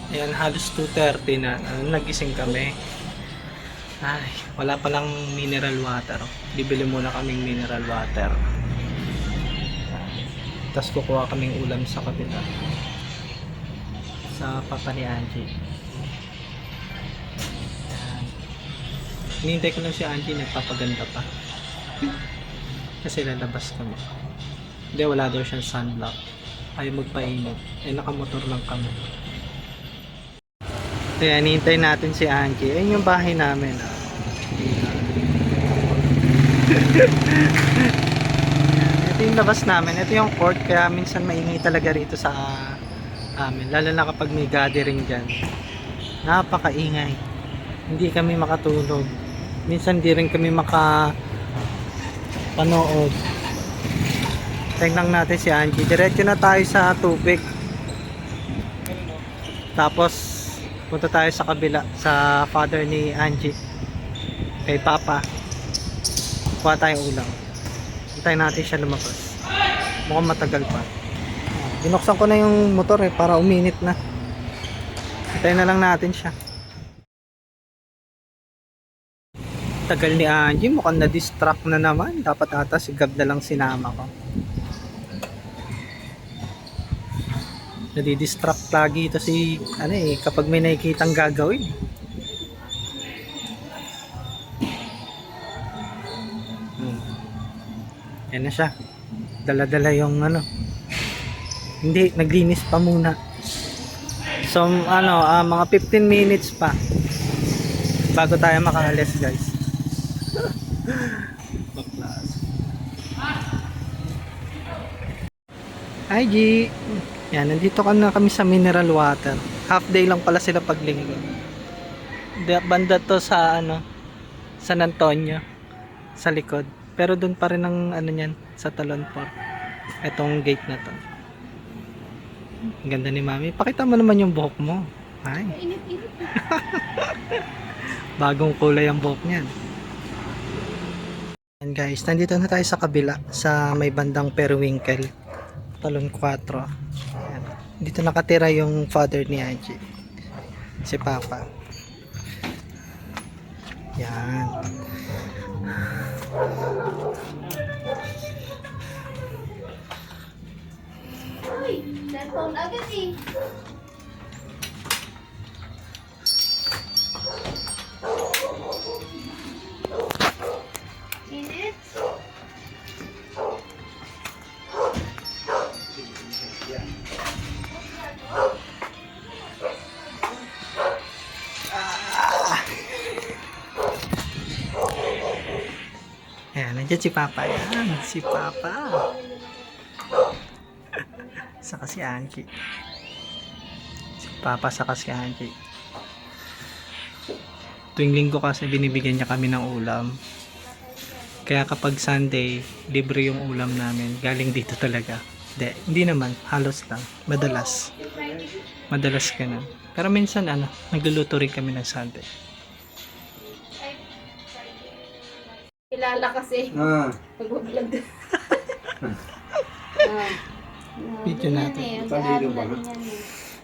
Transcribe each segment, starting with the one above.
Ayan, halos 2:30 na. Nagising kami. Ay, wala palang mineral water. Bibili muna kaming mineral water. Tapos kukuha kaming ulam sa kabila. Sa papa ni Angie. Ayan. Hinihintay ko lang si Angie, nagpapaganda pa. Kasi lalabas kami. Hindi, wala daw siyang sunblock. Ayaw magpainit. Eh, nakamotor lang kami. Kaya hinihintay natin si Angie. Ayun yung bahay namin. Ito yung labas namin. Ito yung court. Kaya minsan maingay talaga rito sa amin. Lalo na kapag may gathering dyan. Napakaingay. Hindi kami makatulog. Minsan di rin kami makapanood. Tingnan natin si Angie. Diretso na tayo sa tubig. Tapos punta tayo sa kabila sa father ni Angie. Kay Papa. Kuha tayong ulam. Hintayin natin siya lumabas. Mukhang matagal pa. Binuksan ko na yung motor para uminit na. Hintayin na lang natin siya. Tagal ni Angie. Mukhang na-distract na naman. Dapat ata si Gab na lang sinama ko. Nadidistract lagi ito si kapag may nakikitang gagawin. Yan na siya. Dala-dala yung hindi, naglinis pa muna. So mga 15 minutes pa bago tayo makaalis, guys. Hi G. Yan, nandito na kami sa mineral water. Half day lang pala sila pag linggo. Banda to sa San Antonio sa likod. Pero doon pa rin ang niyan sa Talon Park. Etong gate na to. Ang ganda ni Mami. Pakita mo naman yung buhok mo. Ay. Init-init. Bagong kulay ang buhok niyan. And guys, nandito na tayo sa kabila sa may bandang Periwinkle. Talon 4. Ayan. Dito nakatira yung father ni Angie. Si Papa. Yan. Uy, cellphone agad eh. Init. Ayan, nandiyan si Papa. Ayan, si Papa. Saka si Angie. Si Papa saka si Angie. Tuwing linggo kasi binibigyan niya kami ng ulam. Kaya kapag Sunday, libre yung ulam namin. Galing dito talaga. Hindi naman. Halos lang. Madalas. Madalas ganun. Pero minsan nagluluto rin kami ng Sunday. Kilala kasi. Nag-vlog. Video natin. Talino ba?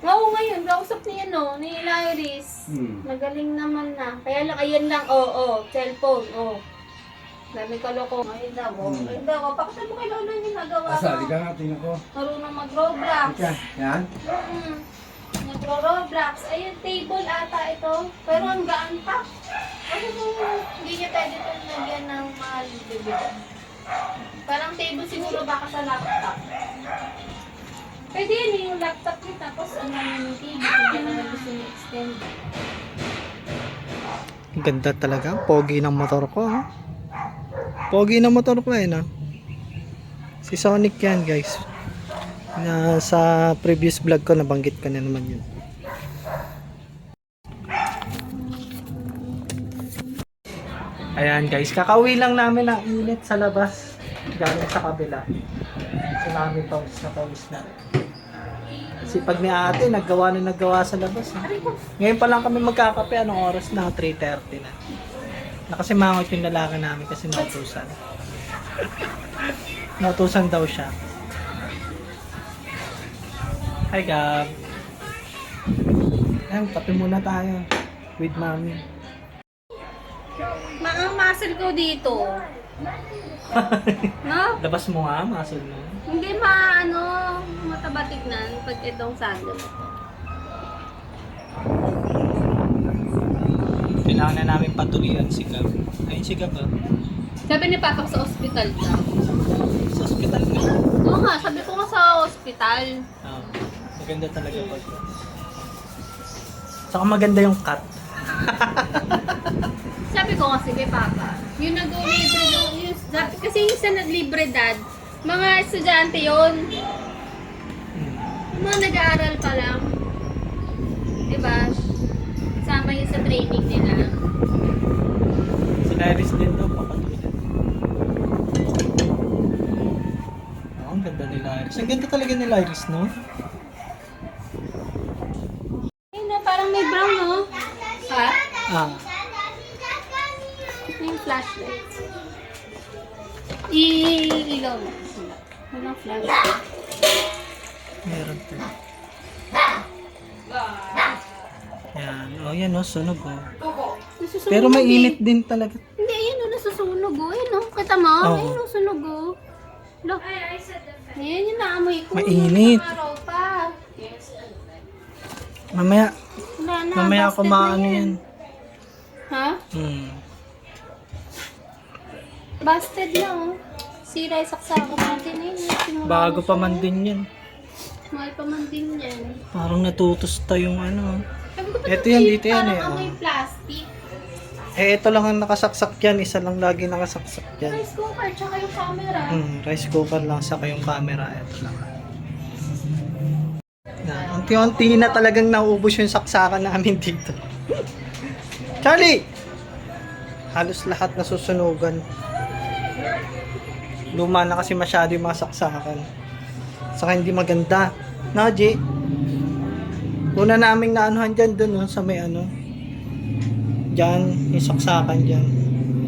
Oo, ngayon, kausap niya ni Iris. Magaling naman na. Kaya lang, ayan lang, cellphone, Dami ka loko. Ayun daw, ayun daw. Pakita mo kay Lola yung nagawa mo. Asali ka nga, tingnan ko. Marunong mag-Roblox. Yan? Nagro-Roblox. Ayun, table ata ito. Pero ang gaan pa. Ano kung hindi niya pwede itong nagyan ng mahal bibigyan. Parang table siguro baka sa laptop. Pwede yun yung laptop niya. Tapos yung TV. Hindi naman gusto niya extend. Ganda talaga. Pogi ng motor ko. Pogi ng motor ko Si Sonic yan, guys. Sa previous vlog ko nabanggit ko na naman yun. Ayan guys, kakauwi lang namin ng init sa labas. Galing sa kabila. Si Mami pawis na rin. Kasi pag ni ate, naggawa sa labas. Ngayon pa lang kami magkakape. Anong oras na? 3:30 na. Nakasimangot yung lalaki namin kasi nautusan. Nautusan daw siya. Hi Gab. Ayun, kape muna tayo. With mami. Ang muscle ko dito. No? Labas mo nga, muscle mo. Hindi mataba tignan pag itong sandal. Kailangan na namin patuloyan si Gab. Ayun si Gab, ah. Sabi ni Papa sa ospital ka. Sa ospital na. Oo nga, sabi ko nga sa ospital. Ah, maganda talaga pag. Saka maganda yung cut. Sabi ko nga, sige Papa, yung nag-libre yung kasi yung sa libre dad, mga estudyante yon, mga nag-aaral pa lang. Diba? Kasama yun sa training nila. Si Iris din daw, papatuloy. Oh, ang ganda nila Iris. Ang ganda talaga nila Iris, no? Ayun na, parang may brown, no? Ha? Ah, Yung flashlight. Ilaw na. Walang flashlight. meron to. Yan. Oh, yan, oh, sunog, oh. Nasusunog Pero eh. mainit din talaga. Hindi, ayun o, nasusunog o. Ayun o, kita mo? Oo. Ayun o, sunog o. Look. Ayan yung naamoy ko. Mainit. Araw pa. Mamaya, Wala na, mamaya ako busted na maano yan. Ha? Busted na o. Sira yung saksako natin eh. Simula Bago na pa siya. man din yan. Mahal pa man din yan. Parang natutusta yung ano. Sabi ko, ba't Ito ang yan, cute? dito yan Parang eh, oh. amoy plastic. Eh, ito lang ang nakasaksak yan. Isa lang lagi nakasaksak yan. Rice cooker, tsaka yung camera. Rice cooker lang saka yung camera. Ito lang. Yan. Unti-unti na talagang nauubos yung saksakan namin dito. Charlie! Halos lahat nasusunugan. Luma na kasi masyado yung mga saksakan. Saka hindi maganda. No, G? Una naming naanuhan dyan dun, no, sa may ano. Dyan, yung saksakan dyan.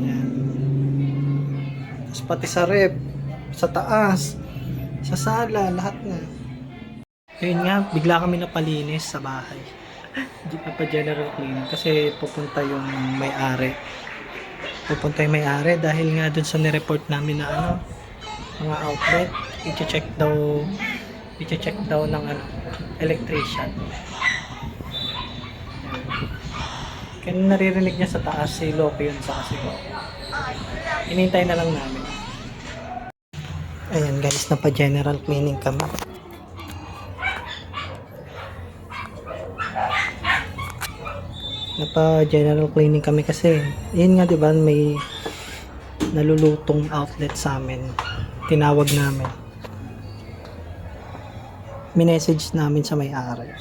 Yan. Tapos pati sa rep, sa taas, sa sala, lahat na. Ayun nga, bigla kami napalinis sa bahay. Hindi pa pa general cleaning kasi pupunta yung may-ari. Pupunta yung may-ari dahil nga dun sa nireport namin na ano, mga outlet, i-check daw ng ano, electrician. Kaya naririnig niya sa taas si Loki yun sa kasi ko. Inintay na lang namin. Ayan guys, napa-general cleaning kami. Napa-general cleaning kami kasi yun nga, 'di ba, may nalulutong outlet sa amin. Tinawag namin. Minessage namin sa may-ari.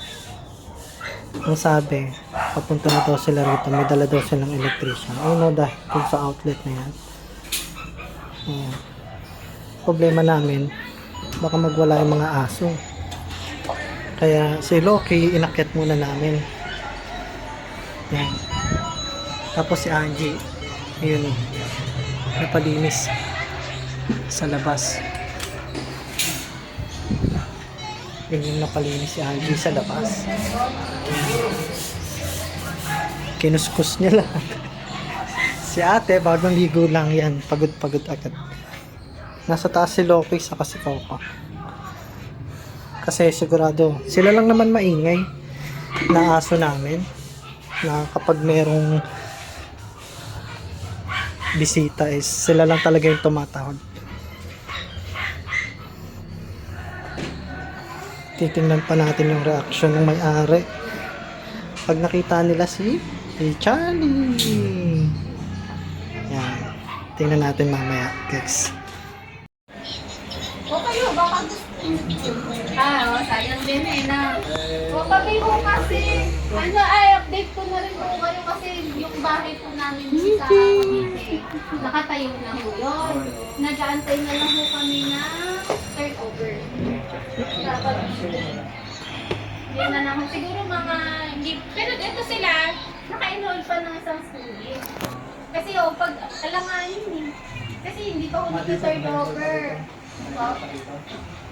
Ang sabi, papunta na daw sila rito, may dala daw silang electrician. Ayun no, dahil dun sa outlet na yan. Ayan. Problema namin, baka magwala yung mga aso. Kaya si Loki, inakyat muna namin. Yan. Tapos si Angie, yun, napalinis sa labas. Yun yung napalinis si Angie sa labas. Kinuskus niya lang. Si ate, bagong ligo lang yan. Pagod-pagod agad. Nasa taas si Loki saka si Coco. Kasi sigurado, sila lang naman maingay na aso namin. Na kapag merong bisita is sila lang talaga yung tumatawag. Titingnan pa natin yung reaction ng may-ari pag nakita nila si Charlie. Yan. Tingnan natin mamaya, guys. O kayo, baka sayang din eh na. O kami ho kasi, update ko na rin po kayo kasi yung bahay po namin sa Cavite, nakatayo na ho yun. Nag-aantay na lang ho kami na turnover. Dapat, yun na lang ho. Siguro mga, hindi, pero ito sila, naka-enroll pa ng isang school year. Kasi pag alanganin eh. Kasi hindi pa ho nag-turnover.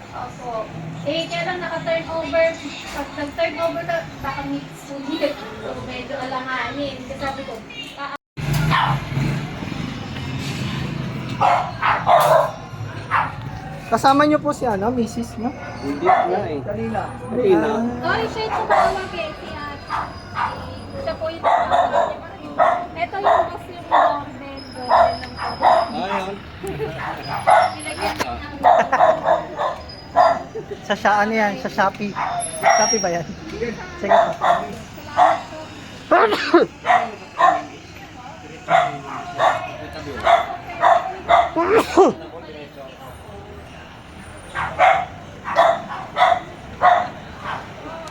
Opo. Eh, kaya lang naka-turnover. Pag nag-turnover ka, baka mix ulit. So, medyo alanganin. Kasi sabi ko, Kasama niyo po si ano, Mrs. no? Hindi na eh. Kanina. Kanina. ay, siya yung tumawag eh, si ate. Siya po yung tumawag. Ito yung boss yung doorbell. Doorbell lang po. Ayun. Nilagyan din ng Sa ano yan? Sa Shopee. Shopee ba yan? Sige po.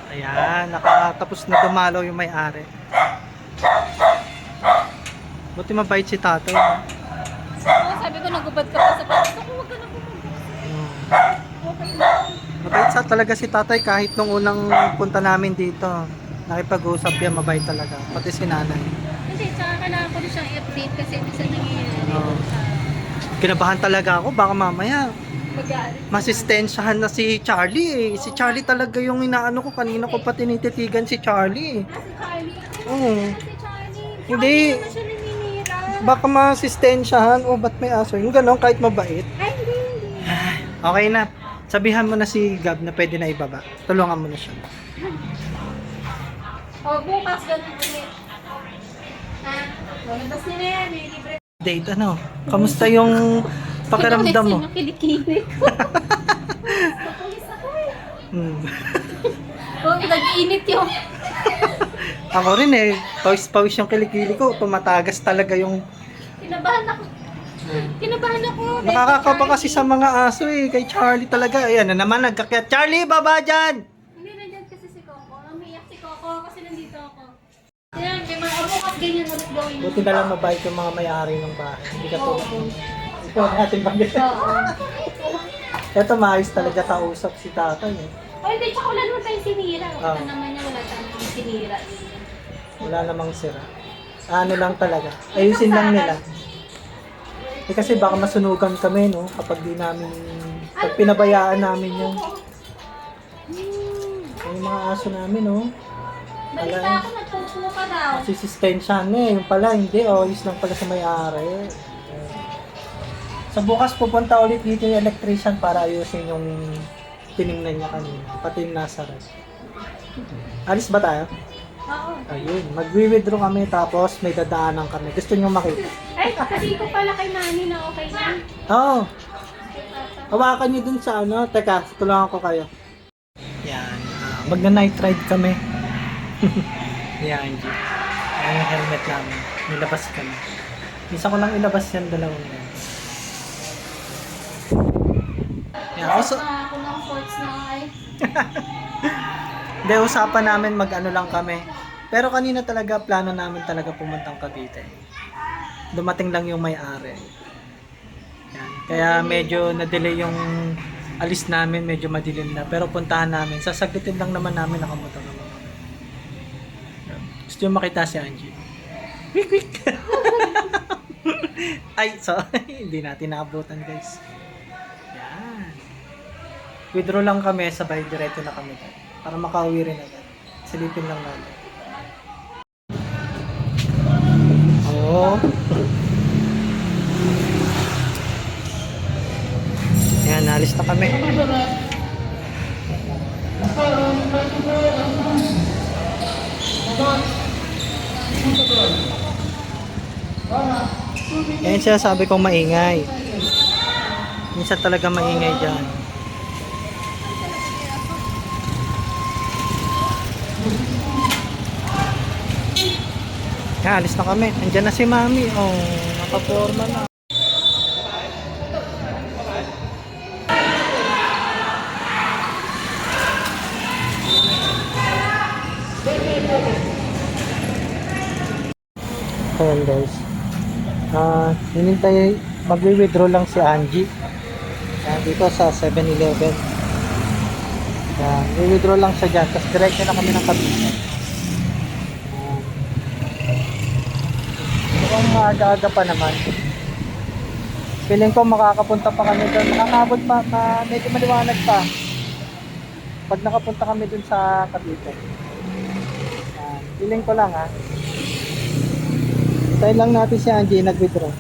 Ayan, nakatapos na dumalaw yung may-ari. Buti mabait si tatay. No? Oo, sabi ko, nagubad ka pa sa pato ko, huwag ka na pumunta. Okay lang. Mabait sa talaga si tatay kahit nung unang punta namin dito. Nakipag-usap yan, mabait talaga. Pati si nanay. Hindi, tsaka kailangan ko rin siyang i-update kasi minsan nangyayari Oo. sa Kinabahan talaga ako, baka mamaya pag-aaral. masistensyahan na si Charlie eh. Si Charlie talaga yung inaano ko. Kanina ko pa tinititigan si Charlie eh. Si Charlie. Oo. Si Charlie. Hindi. Hindi naman siya naninira. Baka masistensyahan. O, ba't may aso? Yung gano'n, kahit mabait. Ay, hindi. Okay na. Sabihan mo na si Gab na pwede na ibaba. Tulungan mo na siya. O, bukas ganun ulit. Ha? Labas niya na yan. May libre. Date, ano? Kamusta yung pakiramdam mo? Yung kilikili ko. Papulis ako eh. Hmm. Oh, nag-iinit yung... Ako rin eh. Pawis-pawis yung kilikili ko. Tumatagas talaga yung... Kinabahan ako. Kinabahan ako. Nakakakaba kasi sa mga aso eh. Kay Charlie talaga. Ayan na naman nagkakyat. Charlie, baba dyan! Hindi na dyan kasi si Coco. Umiyak si Coco kasi nandito ako. Yan, may mga bukas ganyan ulit gawin. Buti na lang mabait yung mga may-ari ng bahay. Hindi ka tulad mo. Ito natin bagay. Oo. Ito maayos talaga kausap si tatay eh. Oh, hindi, tsaka wala naman tayong sinira. Oo. Ito naman niya, wala tayong sinira. Wala namang sira. Ano lang talaga. Ayusin lang nila. Eh kasi baka masunugan kami no kapag di namin pag pinabayaan namin yung mga aso namin no. Balita ako, nagpupo ka daw. Masisistensyahan na eh. Yung pala hindi. Ayos lang pala sa may-ari. Sa bukas pupunta ulit dito yung electrician para ayusin yung tiningnan niya kanina. Pati yung nasa ref. Alis ba tayo? Oo. Ayun. Magwi-withdraw kami tapos may dadaanan kami. Gusto niyo makita? Ay, sabi ko pala kay Nani na okay na. Oo. Hawakan niyo dun sa ano. Teka, tulungan ko kayo. Yan. Magna-night ride kami. Yan, Angie. Yan yung helmet namin. Nilabas kami. Isa ko lang ilabas yan, dalawang yan. Yan. Also, Ako ng shorts na ay. hindi, usapan namin mag-ano lang kami. Pero kanina talaga, plano namin talaga pumuntang Cavite. Dumating lang yung may-ari. Yan. Kaya medyo na-delay yung alis namin, medyo madilim na. Pero puntahan namin. Sasagutin lang naman namin nakamotor naman. Gusto yung makita si Angie. Quick, quick! Ay, sorry. Hindi natin naabutan, guys. Yan. Withdraw lang kami, sabay diretso na kami. Para makauwi rin agad. Silipin lang namin. Oo. Yan, alis na kami. Yan siya sabi kong maingay. Minsan talaga maingay dyan. Yan, alis na kami. Andiyan na si Mami. Oh, nakaporma na. Ayan guys. Hinintay, magwi-withdraw lang si Angie. Dito sa 7-Eleven. I-withdraw lang siya dyan. Tapos diretso na kami ng Cavite. Mukhang maaga-aga pa naman. Feeling ko makakapunta pa kami doon. Makakabot pa, medyo maliwanag pa. Pag nakapunta kami doon sa Cavite. Feeling ko lang ha. Tayo lang natin si Angie nag-withdraw.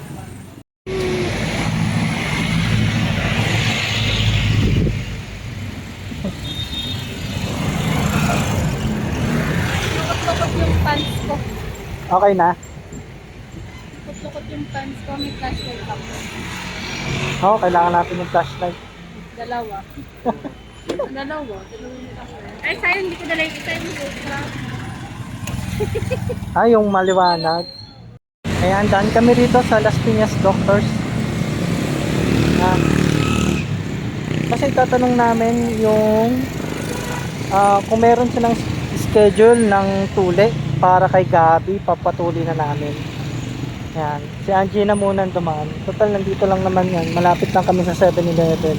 Lukot-lukot yung pants ko. Okay na? Lukot-lukot yung pants ko. May flashlight ako. Oo, kailangan natin yung flashlight. Dalawa. Dalawa. Ay, sayang hindi ko dala yung isa yung ultra. Yung maliwanag. Ayan, daan kami rito sa Las Piñas Doctors. Kasi tatanong namin yung kung meron silang schedule ng tuli para kay Gabi, papatuli na namin. Ayan, si Angie na muna dumaan. Total, nandito lang naman yan. Malapit lang kami sa 7-Eleven.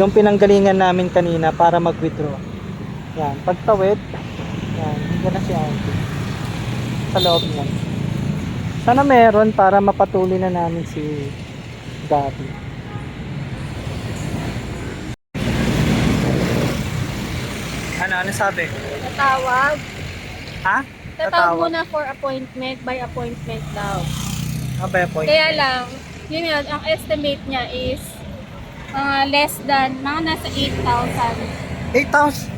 Yung pinanggalingan namin kanina para mag-withdraw. Yan, pagtawid. Yan, hindi na si Angie. Sa loob niyan. Sana meron para mapatuloy na namin si Gabi. Ano sabi? Tatawag. Ha? Tatawag muna for appointment, by appointment daw. By appointment. Kaya lang, yun yun, ang estimate niya is less than, mga nasa 8,000. 8,000?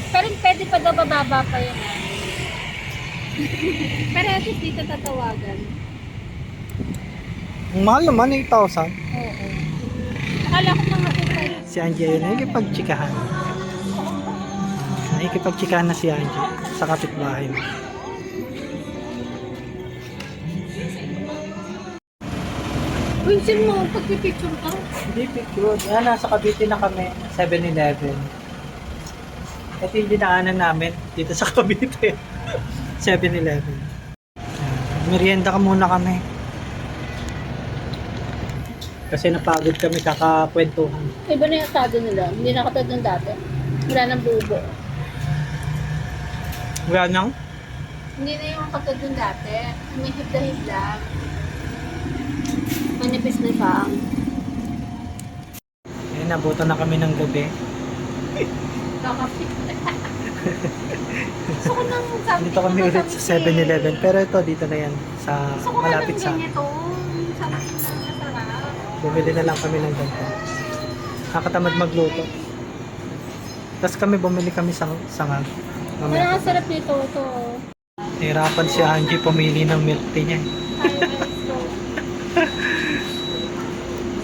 Pero pwede pa daw bababa pa yun. Pero at least dito tatawagan. Ang mahal naman, 8,000. Oo. Akala ko mga Si Angie ayun, nakikipagtsikahan. Nakikipagtsikahan na si Angie sa kapitbahay mo. Winsin mo, pagpipicture ka. Hindi picture. Yan, nasa Cavite na kami. 7-Eleven. Ito yung dinaanan namin dito sa Cavite. 7-Eleven. Merienda ka muna kami. Kasi napagod kami kakakwentuhan. Iba na yung estado nila. Hindi na katulad ng dati. Wala ng bubo. Wala nang? Hindi na yung katulad ng dati. May hibda-hibda. Manipis na faang. Eh, nabutan na kami ng gabi. Kakapit. Gusto ko nang sabi Dito kami ulit sa 7-Eleven. Pero ito, dito na yan. Sa Gusto ko malapit ng sa... ganito. Sabi ko na masarap. Bumili na lang kami ng ganito. Nakatamad magluto. Tapos kami bumili kami sa sangag. Ano ang sarap nito ito. Hirapan si Angie pumili ng milk tea niya. Tayo gusto.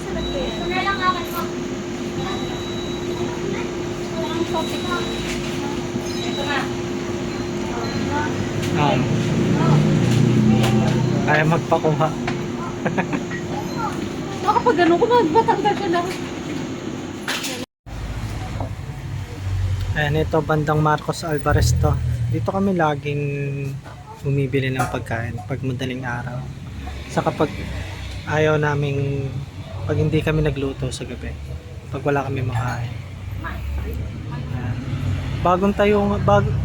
Sarap eh. Ito na lang akin mo. Ito ang topic mo. Ito na. Ayaw magpakuha. Kapag gano'n ko, magbatanggal ko lang. Ayan, ito bandang Marcos Alvarez to. Dito kami laging bumibili ng pagkain pag madaling araw. Sa kapag ayaw naming, pag hindi kami nagluto sa gabi, pag wala kami makain. Ayan.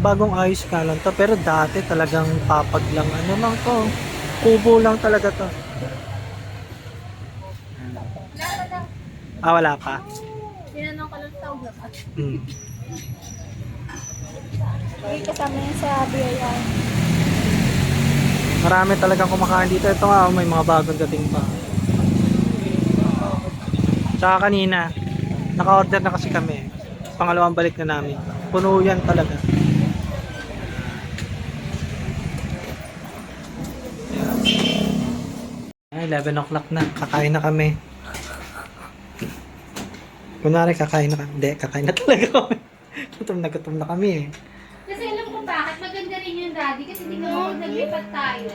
Bagong ayos ka lang to, pero dati talagang papag lang, ano lang to, kubo lang talaga to. Wala pa. Tinanong ko lang tawag na pa. Hindi kasama yan sa BIR. Marami talagang kumakain dito. Ito nga, may mga bagong dating pa. Tsaka kanina, naka-order na kasi kami. Pangalawang balik na namin. Puno yan talaga. Ay, 11 o'clock na. Kakain na kami. Kunwari, kakain na kami. Hindi, kakain na talaga kami. Gutom na kami eh. Kasi alam ko bakit maganda rin yung daddy kasi tingnan mo naglipat tayo.